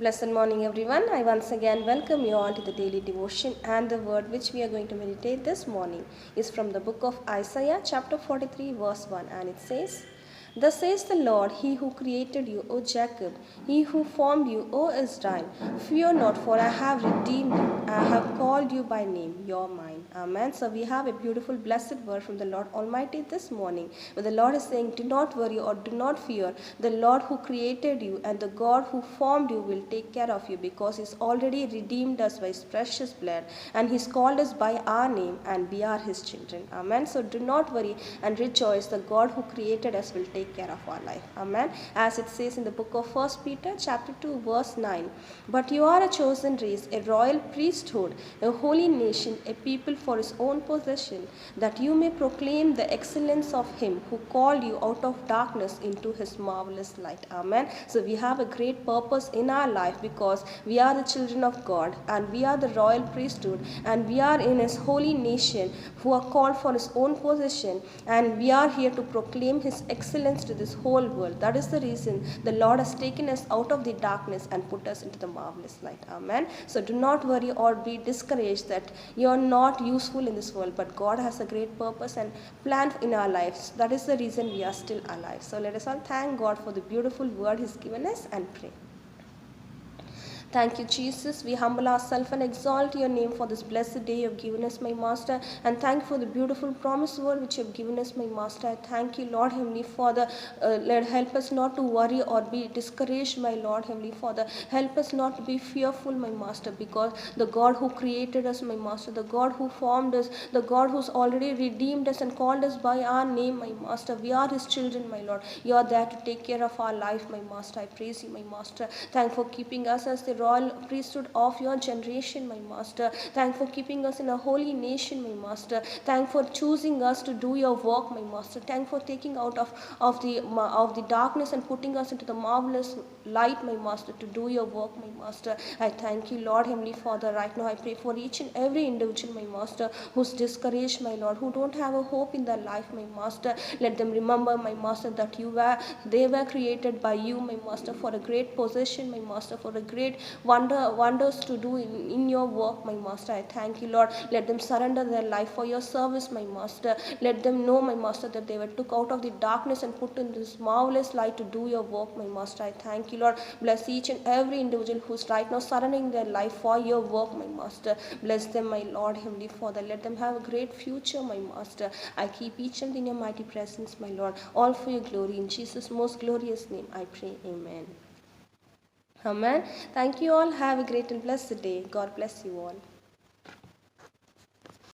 Blessed morning, everyone. I once again welcome you all to the daily devotion, and the word which we are going to meditate this morning is from the book of Isaiah, chapter 43, verse 1, and it says, "Thus says the Lord, He who created you, O Jacob, He who formed you, O Israel, fear not, for I have redeemed you. I have called you by name, you're mine." Amen. So we have a beautiful, blessed word from the Lord Almighty this morning, where the Lord is saying, "Do not worry or do not fear. The Lord who created you and the God who formed you will take care of you, because He's already redeemed us by His precious blood, and He's called us by our name, and we are His children." Amen. So do not worry and rejoice. The God who created us will take care of our life. Amen. As it says in the book of 1 Peter chapter 2 verse 9, "But you are a chosen race, a royal priesthood, a holy nation, a people for His own possession, that you may proclaim the excellence of Him who called you out of darkness into His marvelous light." Amen. So we have a great purpose in our life, because we are the children of God, and we are the royal priesthood, and we are in His holy nation who are called for His own possession, and we are here to proclaim His excellence to this whole world. That is the reason the Lord has taken us out of the darkness and put us into the marvelous light. Amen. So do not worry or be discouraged that you are not useful in this world, but God has a great purpose and plan in our lives. That is the reason we are still alive. So let us all thank God for the beautiful word He's given us and pray. Thank you, Jesus. We humble ourselves and exalt your name for this blessed day you have given us, my Master. And thank you for the beautiful promise word which you have given us, my Master. I thank you, Lord Heavenly Father. Help us not to worry or be discouraged, my Lord Heavenly Father. Help us not to be fearful, my Master, because the God who created us, my Master, the God who formed us, the God who's already redeemed us and called us by our name, my Master. We are His children, my Lord. You are there to take care of our life, my Master. I praise you, my Master. Thank you for keeping us as the royal priesthood of your generation, my Master. Thank you for keeping us in a holy nation, my Master. Thank you for choosing us to do your work, my Master. Thank you for taking out of the darkness and putting us into the marvelous light, my Master, to do your work, my Master. I thank you, Lord Heavenly Father. Right now I pray for each and every individual, my Master, who's discouraged, my Lord, who don't have a hope in their life, my Master. Let them remember, my Master, that they were created by you, my Master, for a great possession, my Master, for a great wonders to do in your work, my Master. I thank you, Lord. Let them surrender their life for your service, my Master. Let them know, my Master, that they were took out of the darkness and put in this marvelous light to do your work, my Master. I thank you, Lord. Bless each and every individual who's right now surrendering their life for your work, my Master. Bless them, my Lord Heavenly Father. Let them have a great future, my Master. I keep each and in your mighty presence, my Lord. All for your glory. In Jesus' most glorious name, I pray. Amen. Amen. Thank you all. Have a great and blessed day. God bless you all.